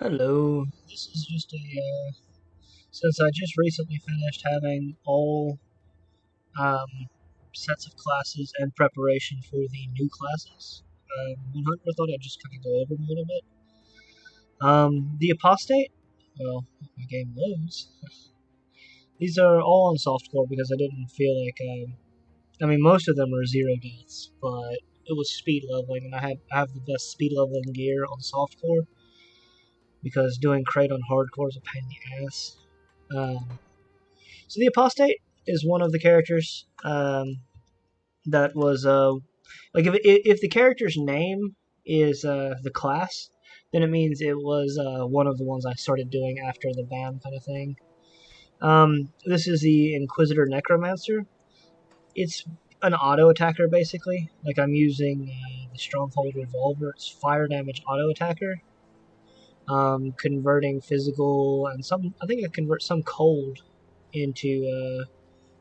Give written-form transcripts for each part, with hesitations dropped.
Hello. This is just since I just recently finished having all um, sets of classes and preparation for the new classes. 100, thought I'd just kind of go over them a little bit. The Apostate, well, my game loads. These are all on softcore because I didn't feel like, most of them are zero deaths, but it was speed leveling, and I have the best speed leveling gear on softcore because doing crate on hardcore is a pain in the ass. Um, So the apostate is one of the characters that was like if the character's name is the class, then it means it was one of the ones I started doing after the BAM kind of thing. This is the Inquisitor Necromancer. It's an auto attacker basically. Like I'm using the Stronghold Revolver. It's fire damage auto attacker. Converting physical and some. I think I convert some cold into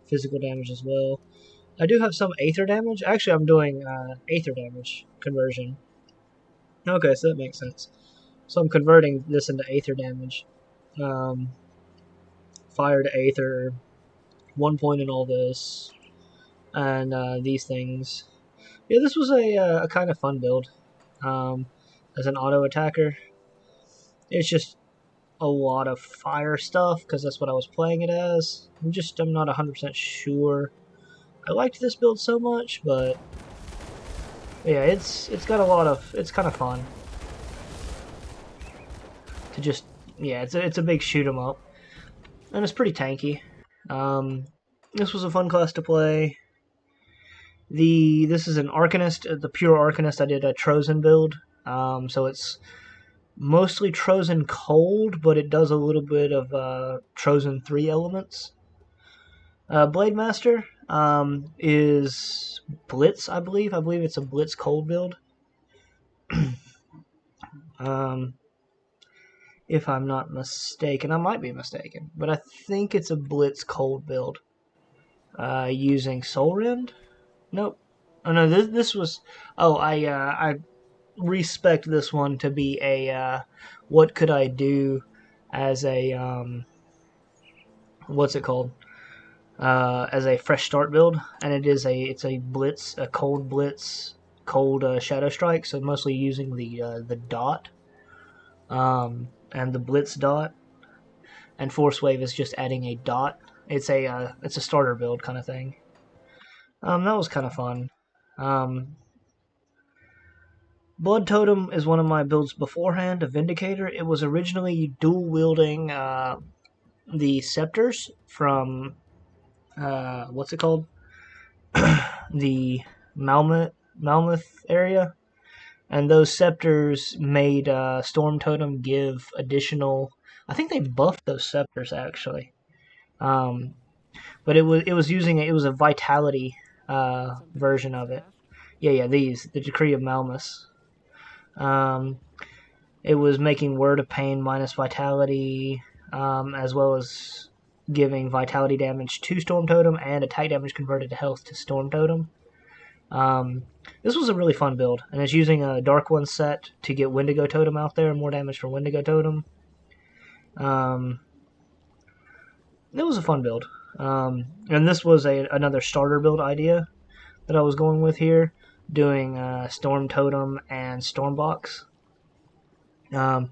physical damage as well. I do have some Aether damage. Actually, I'm doing Aether damage conversion. Okay, so that makes sense. So I'm converting this into Aether damage. Um, Fire to Aether, 1 point in all this, and these things. Yeah, this was a kind of fun build. As an auto attacker, it's just a lot of fire stuff because that's what I was playing it as. I'm not 100% sure. I liked this build so much, but yeah, it's got a lot of it's kind of fun to just yeah, it's a big shoot 'em up, and it's pretty tanky. Um, this was a fun class to play. This is an Arcanist, the pure Arcanist. I did a Trozen build, so it's mostly Trozen cold, but it does a little bit of Trozen 3 elements. Blade Master is Blitz, I believe. I believe it's a Blitz cold build. um, if I'm not mistaken. I might be mistaken, but I think it's a Blitz cold build. Using Soul Rend? Nope. Oh no, this was. Oh, I respect this one to be a. What could I do as a what's it called? As a fresh start build, and it's a blitz, a cold blitz, cold shadow strike. So mostly using the dot, and the blitz dot, and force wave is just adding a dot. It's a starter build kind of thing. That was kind of fun. Um, Blood Totem is one of my builds beforehand, a Vindicator. It was originally dual wielding the scepters from what's it called? The Malmouth area, and those scepters made Storm Totem give additional. I think they buffed those scepters actually, um, but it was using it was a vitality version of it. Yeah, the Decree of Malmus. Um, it was making Word of Pain minus Vitality, as well as giving Vitality damage to Storm Totem and attack damage converted to health to Storm Totem. Um, this was a really fun build, and it's using a Dark One set to get Wendigo Totem out there, more damage for Wendigo Totem. Um, it was a fun build. And this was another starter build idea that I was going with here, doing Storm Totem and Stormbox. Um,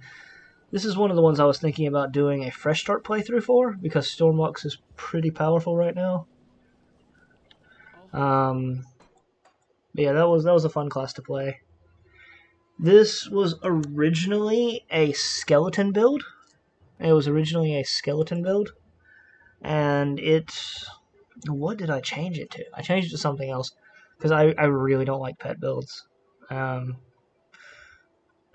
this is one of the ones I was thinking about doing a fresh start playthrough for because Stormbox is pretty powerful right now. But yeah, that was a fun class to play. This was originally a skeleton build. It was originally a skeleton build, and what did I change it to? I changed it to something else because I really don't like pet builds. I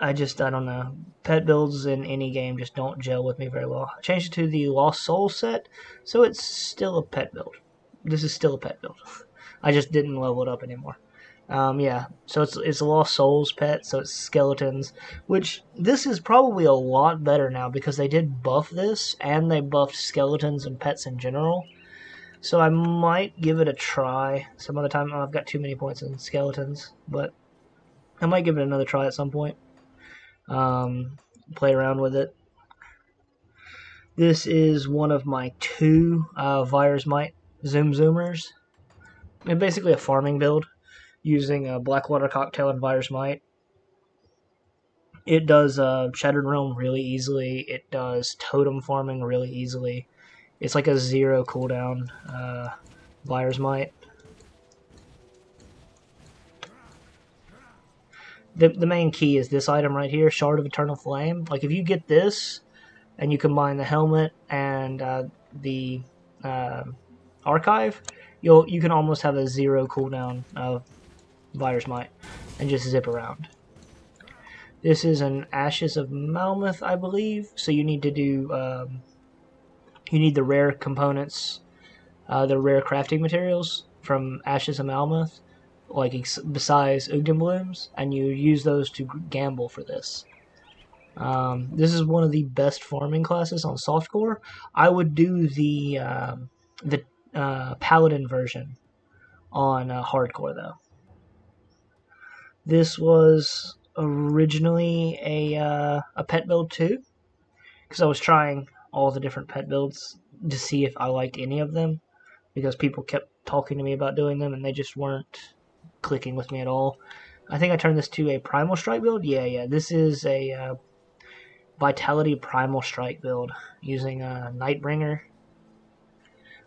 don't know. Pet builds in any game just don't gel with me very well. I changed it to the Lost Soul set, so it's still a pet build. This is still a pet build. I just didn't level it up anymore. Yeah, so it's a Lost Souls pet, so it's skeletons, which this is probably a lot better now because they did buff this and they buffed skeletons and pets in general. So I might give it a try some other time. I've got too many points in skeletons, but I might give it another try at some point. Um, play around with it. This is one of my two Virus Might Zoomers. It's basically a farming build using Blackwater Cocktail and Virus Might. It does Shattered Realm really easily. It does Totem farming really easily. It's like a 0 cooldown Virus Might. The main key is this item right here, Shard of Eternal Flame. Like if you get this and you combine the helmet and the archive, you can almost have a 0 cooldown of Virus Might and just zip around. This is an Ashes of Malmoth, I believe. So you need to do you need the rare components, the rare crafting materials from Ashes of Malmoth, like besides Ugden Blooms, and you use those to gamble for this. This is one of the best farming classes on softcore. I would do the Paladin version on hardcore though. This was originally a pet build too, because I was trying all the different pet builds to see if I liked any of them, because people kept talking to me about doing them and they just weren't clicking with me at all. I think I turned this to a Primal Strike build. Yeah. This is a Vitality Primal Strike build using Nightbringer.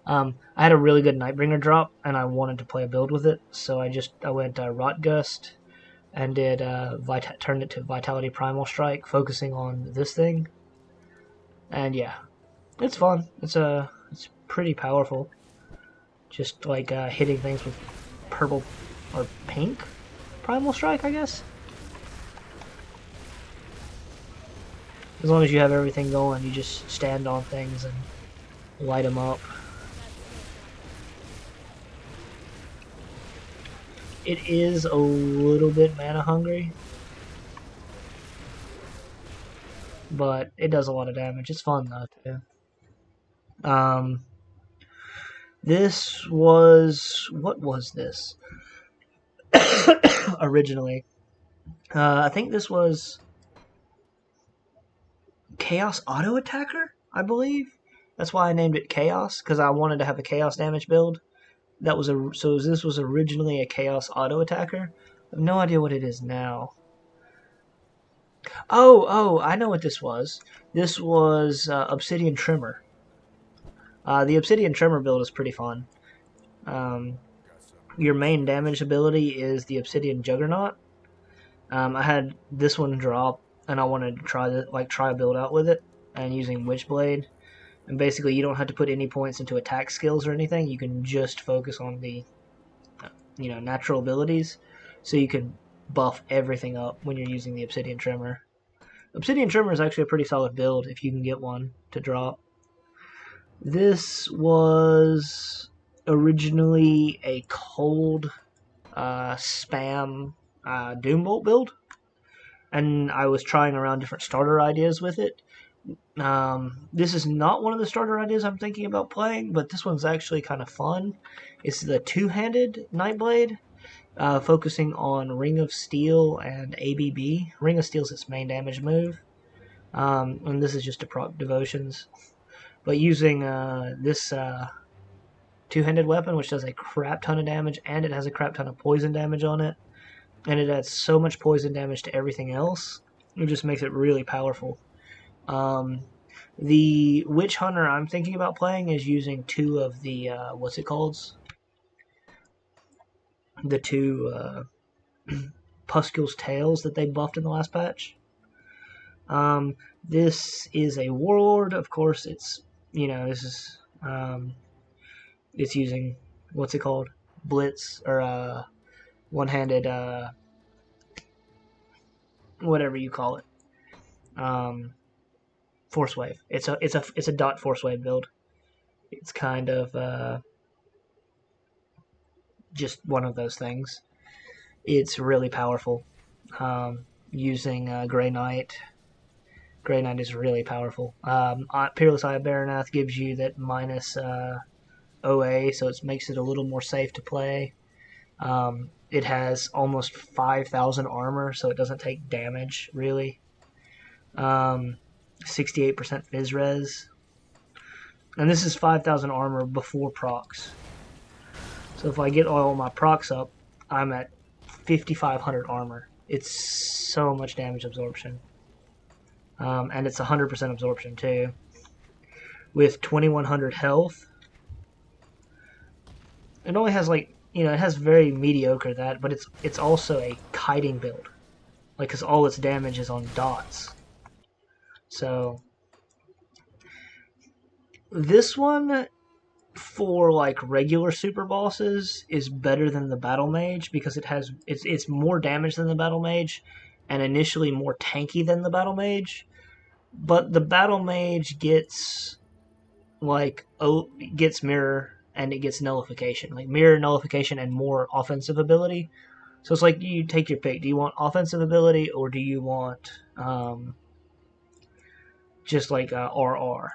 I had a really good Nightbringer drop and I wanted to play a build with it, so I went Rotgust and did turned it to Vitality Primal Strike, focusing on this thing. And yeah, it's fun. It's pretty powerful. Just like hitting things with purple or pink Primal Strike, I guess. As long as you have everything going, you just stand on things and light them up. It is a little bit mana hungry, but it does a lot of damage. It's fun though too. This was, what was this? Originally, I think this was Chaos Auto Attacker, I believe. That's why I named it Chaos, because I wanted to have a Chaos damage build. This was originally a Chaos Auto Attacker. I have no idea what it is now. Oh, I know what this was. This was Obsidian Trimmer. The Obsidian Trimmer build is pretty fun. Your main damage ability is the Obsidian Juggernaut. I had this one drop, and I wanted to try a build out with it, and using Witchblade. And basically, you don't have to put any points into attack skills or anything. You can just focus on the, natural abilities. So you can buff everything up when you're using the Obsidian Trimmer. Obsidian Trimmer is actually a pretty solid build if you can get one to drop. This was originally a cold spam Doombolt build, and I was trying around different starter ideas with it. This is not one of the starter ideas I'm thinking about playing, but this one's actually kind of fun. It's the two-handed Nightblade, focusing on Ring of Steel and ABB. Ring of Steel is its main damage move, and this is just to proc devotions. But using this two-handed weapon, which does a crap ton of damage, and it has a crap ton of poison damage on it, and it adds so much poison damage to everything else, it just makes it really powerful. The Witch Hunter I'm thinking about playing is using two of the, the two Puskule's Tails that they buffed in the last patch. This is a Warlord, of course. It's, this is, it's using, Blitz, or, one-handed, whatever you call it. Force Wave. It's a dot Force Wave build. It's kind of just one of those things. It's really powerful. Using Grey Knight. Grey Knight is really powerful. Peerless Eye of Baranath gives you that minus OA, so it makes it a little more safe to play. It has almost 5,000 armor, so it doesn't take damage, really. 68% phys res. And this is 5,000 armor before procs. So if I get all my procs up, I'm at 5,500 armor. It's so much damage absorption. And it's 100% absorption too. With 2,100 health. It only has like, it has very mediocre that, but it's also a kiting build. Like, because all its damage is on dots. So, this one, for like regular super bosses, is better than the battle mage because it's more damage than the battle mage, and initially more tanky than the battle mage. But the battle mage gets gets mirror and it gets nullification, like mirror, nullification, and more offensive ability. So it's like you take your pick. Do you want offensive ability or do you want just like RR?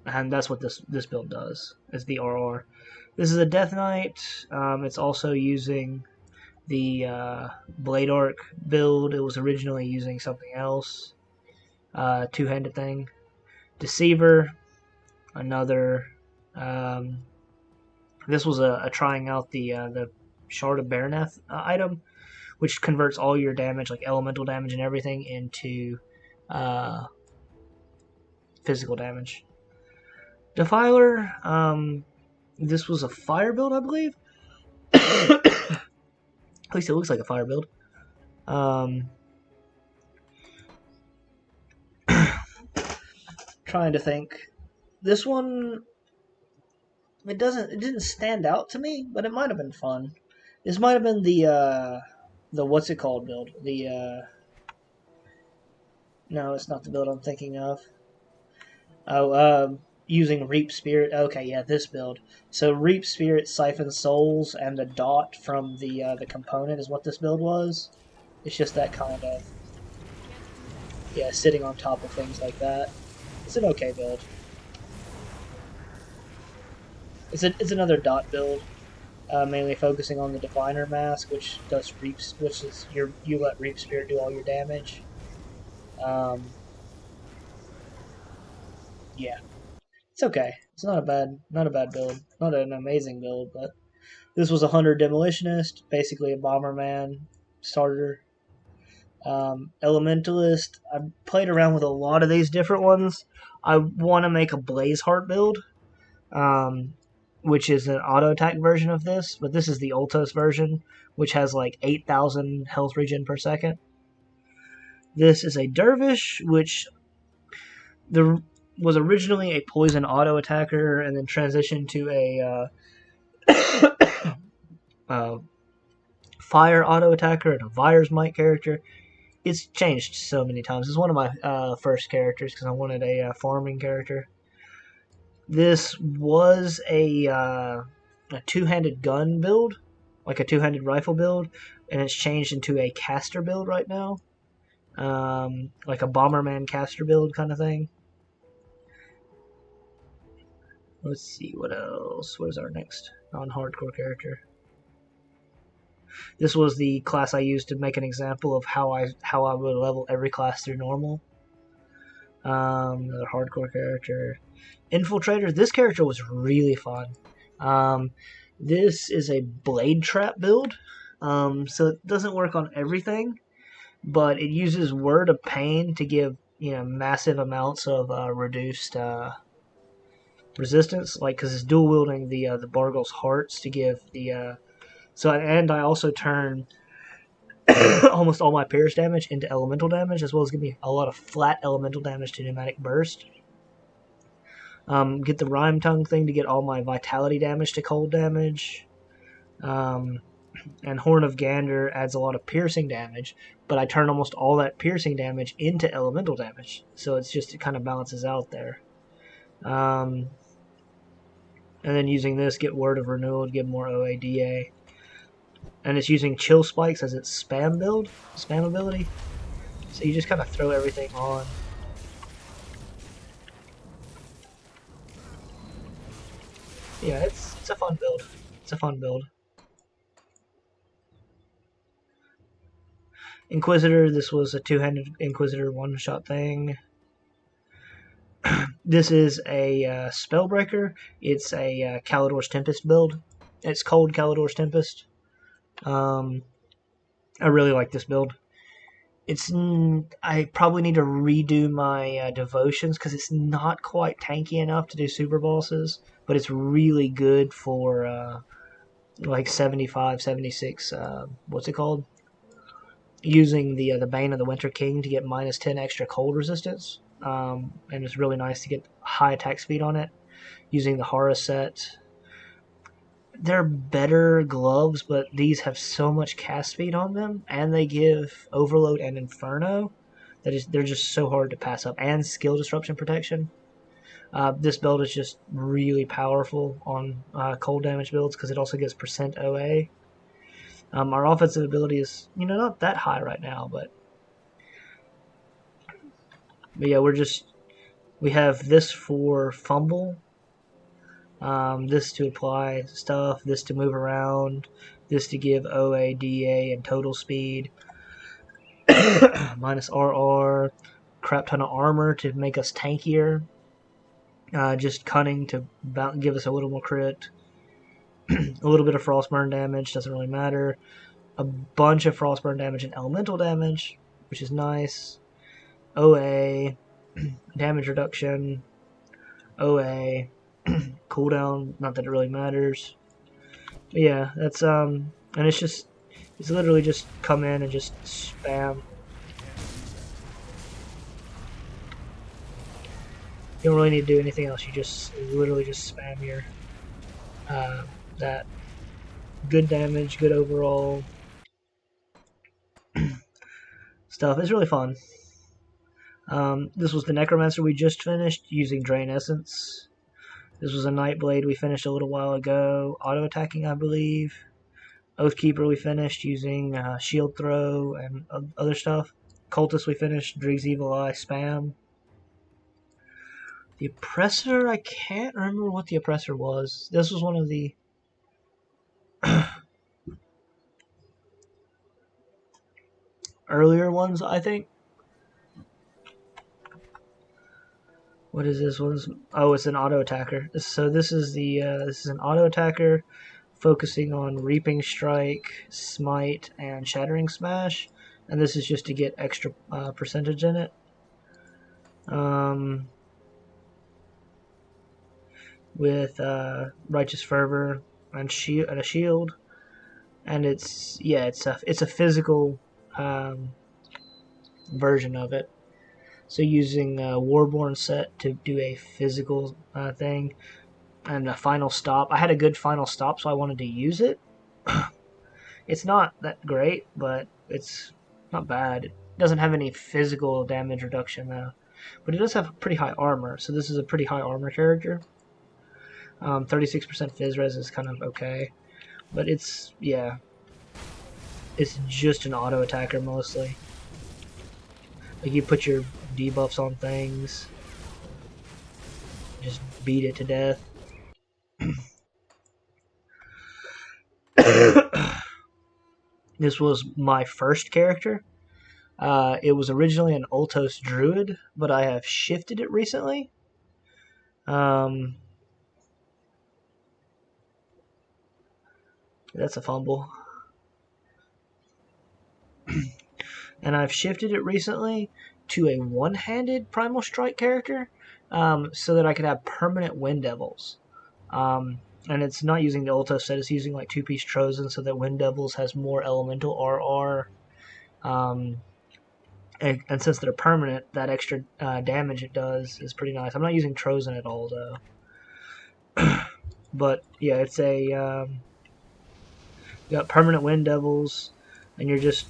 And that's what this build does. Is the RR. This is a Death Knight. It's also using the Blade Arc build. It was originally using something else, two-handed thing. Deceiver, another. This was a trying out the Shard of Baroneth item, which converts all your damage, like elemental damage and everything, into physical damage. Defiler, this was a fire build, I believe. At least it looks like a fire build. Trying to think. This one, it didn't stand out to me, but it might have been fun. This might have been the what's it called build. No, it's not the build I'm thinking of. Oh, using Reap Spirit. Okay, yeah, this build. So Reap Spirit, Siphon Souls, and the dot from the component is what this build was. It's just that kind of, yeah, sitting on top of things like that. It's an okay build. It's another dot build, mainly focusing on the Diviner Mask, which does which is you let Reap Spirit do all your damage. Yeah, it's okay. It's not a bad build. Not an amazing build, but this was a Hunter Demolitionist, basically a Bomberman starter. Elementalist. I played around with a lot of these different ones. I want to make a Blazeheart build, which is an auto attack version of this, but this is the Ultos version, which has like 8,000 health regen per second. This is a Dervish, which was originally a poison auto attacker and then transitioned to a fire auto attacker and a Vire's Might character. It's changed so many times. It's one of my first characters because I wanted a farming character. This was a two-handed gun build, like a two-handed rifle build, and it's changed into a caster build right now, like a Bomberman caster build kind of thing. Let's see what else. What is our next non-hardcore character? This was the class I used to make an example of how I would level every class through normal. Another hardcore character. Infiltrator. This character was really fun. This is a blade trap build, so it doesn't work on everything, but it uses Word of Pain to give massive amounts of reduced resistance, like because it's dual wielding the Bargle's Hearts to give the and I also turn almost all my pierce damage into elemental damage, as well as give me a lot of flat elemental damage to pneumatic burst. Get the Rhyme Tongue thing to get all my vitality damage to cold damage. And Horn of Gander adds a lot of piercing damage, but I turn almost all that piercing damage into elemental damage. So it kind of balances out there. And then using this, get Word of Renewal to get more OADA. And it's using Chill Spikes as its spam ability. So you just kind of throw everything on. Yeah, it's a fun build. It's a fun build. Inquisitor, this was a two-handed Inquisitor one-shot thing. This is a Spellbreaker. It's a Kalidor's Tempest build. It's called Kalidor's Tempest. I really like this build. I probably need to redo my devotions because it's not quite tanky enough to do super bosses, but it's really good for like 75, 76. What's it called? Using the Bane of the Winter King to get minus 10 extra cold resistance. And it's really nice to get high attack speed on it. Using the Horus set. They're better gloves, but these have so much cast speed on them, and they give Overload and Inferno that they're just so hard to pass up, and skill disruption protection. This build is just really powerful on cold damage builds because it also gives percent OA. Our offensive ability is, not that high right now, but yeah, we have this for fumble, this to apply stuff, this to move around, this to give OA, DA, and total speed, minus RR, crap ton of armor to make us tankier, just cunning to give us a little more crit, a little bit of frostburn damage, doesn't really matter, a bunch of frostburn damage and elemental damage, which is nice, OA, damage reduction, OA, cooldown, not that it really matters. But yeah, that's and it's literally just come in and just spam. You don't really need to do anything else. You just literally just spam your that good damage, good overall stuff. It's really fun. This was the Necromancer we just finished using Drain Essence. This was a Nightblade we finished a little while ago, auto-attacking, I believe. Oathkeeper we finished using Shield Throw and other stuff. Cultist we finished, Drig's Evil Eye, spam. The Oppressor, I can't remember what the Oppressor was. This was one of the earlier ones, I think. What is this one? Oh, it's an auto attacker. So this is an auto attacker, focusing on Reaping Strike, Smite, and Shattering Smash, and this is just to get extra percentage in it. With Righteous Fervor and a shield, and it's a physical version of it. So using Warborn set to do a physical thing, and a final stop. I had a good final stop, so I wanted to use it. It's not that great, but it's not bad. It doesn't have any physical damage reduction though, but it does have pretty high armor. So this is a pretty high armor character. 36% Fizz res is kind of okay, but it's just an auto attacker mostly. Like you put your debuffs on things, just beat it to death. This was my first character. It was originally an Ultos Druid, but I have shifted it recently. That's a fumble. And I've shifted it recently to a one-handed Primal Strike character, so that I could have permanent Wind Devils. And it's not using the Ultos set, it's using like two-piece Trozen so that Wind Devils has more elemental RR. And since they're permanent, that extra damage it does is pretty nice. I'm not using Trozen at all, though. But, yeah, it's a... you got permanent Wind Devils, and you're just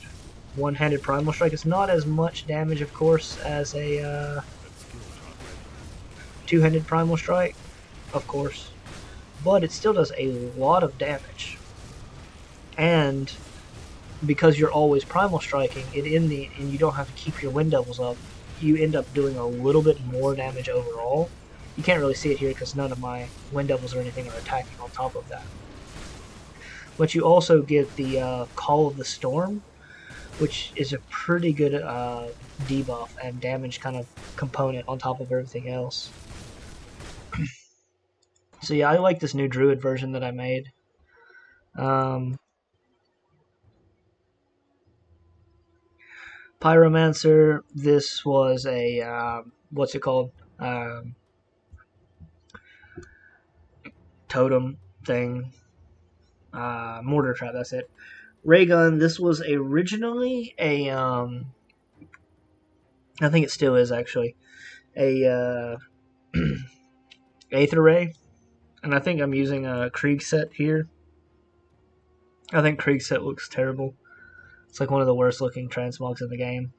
one-handed Primal Strike. It's not as much damage, of course, as a two-handed Primal Strike, of course, but it still does a lot of damage. And because you're always Primal Striking, and you don't have to keep your Wind Devils up, you end up doing a little bit more damage overall. You can't really see it here because none of my Wind Devils or anything are attacking on top of that. But you also get the Call of the Storm, which is a pretty good debuff and damage kind of component on top of everything else. So yeah, I like this new druid version that I made. Pyromancer, this was a, what's it called? Totem thing. Mortar trap, that's it. Raygun, this was originally a, I think it still is actually, a Aether Ray. And I think I'm using a Krieg set here. I think Krieg set looks terrible. It's like one of the worst looking transmogs in the game.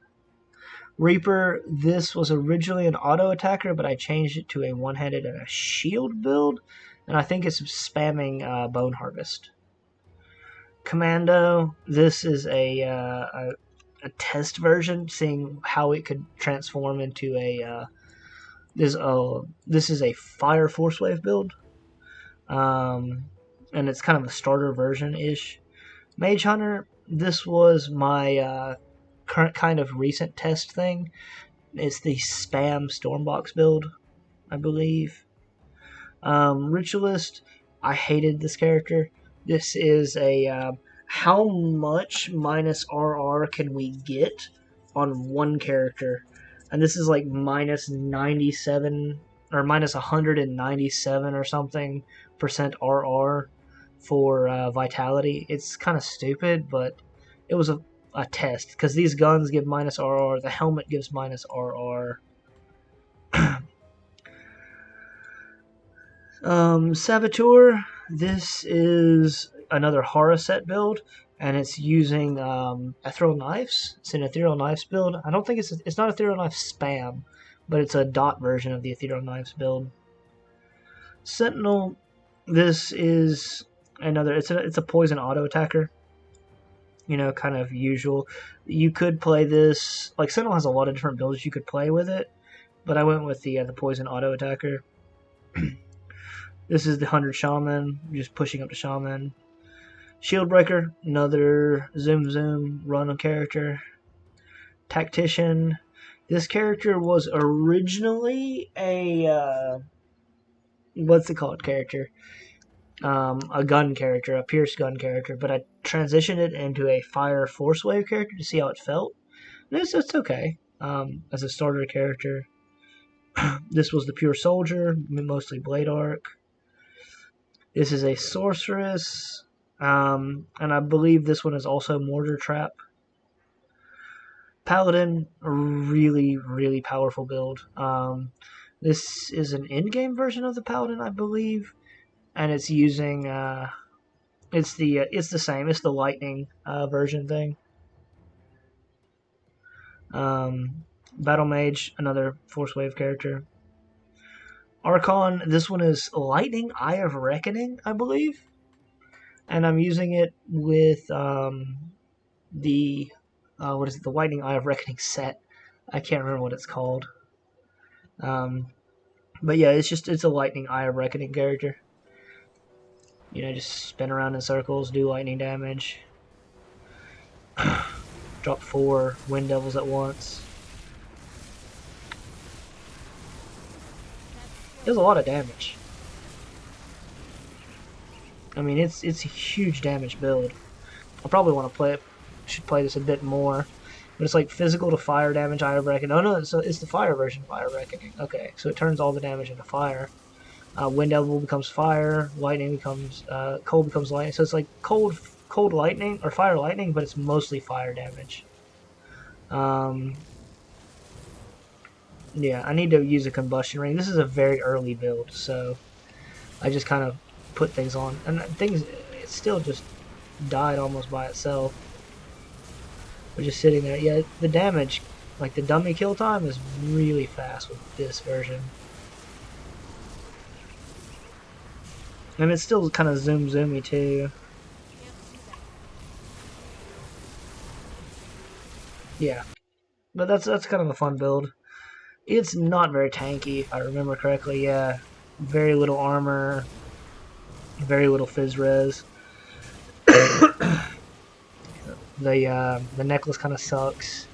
Reaper, this was originally an auto attacker, but I changed it to a one-handed and a shield build, and I think it's spamming Bone Harvest. Commando, this is a test version, seeing how it could transform into a this is a Fire Force Wave build, and it's kind of a starter version ish. Mage Hunter, this was my current kind of recent test thing. It's the spam Stormbox build, I believe. Ritualist, I hated this character. This is a how much minus RR can we get on one character? And this is like minus 97 or minus 197 or something percent RR for Vitality. It's kind of stupid, but it was a test because these guns give minus RR. The helmet gives minus RR. Saboteur, this is another horror set build, and it's using ethereal knives. It's an ethereal knives build. I don't think it's not ethereal knife spam, but it's a dot version of the ethereal knives build. Sentinel, this is another. It's a poison auto attacker. You know, kind of usual. You could play this like Sentinel has a lot of different builds you could play with it, but I went with the poison auto attacker. This is the 100 Shaman, just pushing up to Shaman. Shieldbreaker, another zoom run character. Tactician, this character was originally a what's it called character? A gun character, a pierce gun character, but I transitioned it into a fire force wave character to see how it felt. And it's okay as a starter character. This was the pure soldier, mostly blade arc. This is a sorceress, and I believe this one is also mortar trap. Paladin, a really powerful build. This is an in-game version of the Paladin, I believe, and it's using it's the same. It's the lightning version thing. Battle Mage, another Force Wave character. Archon, this one is Lightning Eye of Reckoning, I believe. And I'm using it with the what is it? The Lightning Eye of Reckoning set. I can't remember what it's called. But yeah, it's a Lightning Eye of Reckoning character. You know, just spin around in circles, do lightning damage. Drop 4 Wind Devils at once. Does a lot of damage. I mean, it's a huge damage build. I probably want to should play this a bit more. But it's like physical to fire damage, Eye of Reckoning. Oh no, it's the fire version of Eye of Reckoning. Okay, so it turns all the damage into fire. Wind Devil becomes fire, lightning becomes, cold becomes lightning. So it's like cold lightning, or fire lightning, but it's mostly fire damage. Yeah, I need to use a combustion ring. This is a very early build, so I just kind of put things on. And it still just died almost by itself. We're just sitting there. Yeah, the damage, like the dummy kill time, is really fast with this version. And it's still kind of zoomy too. Yeah, but that's kind of a fun build. It's not very tanky, if I remember correctly. Yeah, very little armor, very little phys res. The necklace kind of sucks.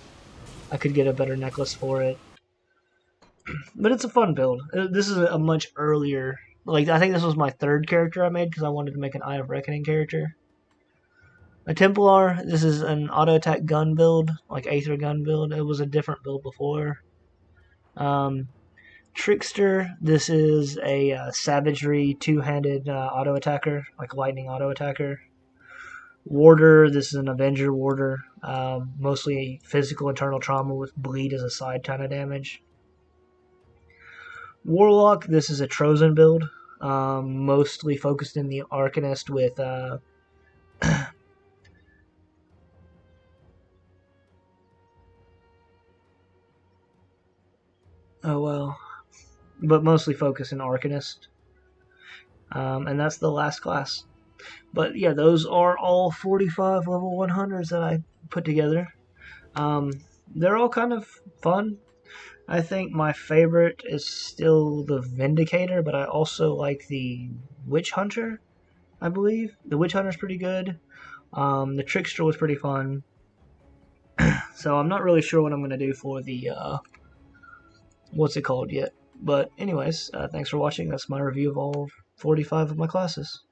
I could get a better necklace for it, but it's a fun build. This is a much earlier. Like I think this was my third character I made because I wanted to make an Eye of Reckoning character. A Templar. This is an auto attack gun build, like Aether gun build. It was a different build before. Trickster. This is a savagery two-handed auto attacker, like lightning auto attacker. Warder. This is an Avenger warder, mostly physical internal trauma with bleed as a side kind of damage. Warlock. This is a Trozen build, mostly focused in the Arcanist with. Oh well, but mostly focused in Arcanist. And that's the last class. But yeah, those are all 45 level 100s that I put together. They're all kind of fun. I think my favorite is still the Vindicator, but I also like the Witch Hunter, I believe. The Witch Hunter's pretty good. The Trickster was pretty fun. So I'm not really sure what I'm going to do for the, what's it called yet. But anyways, thanks for watching. That's my review of all 45 of my classes.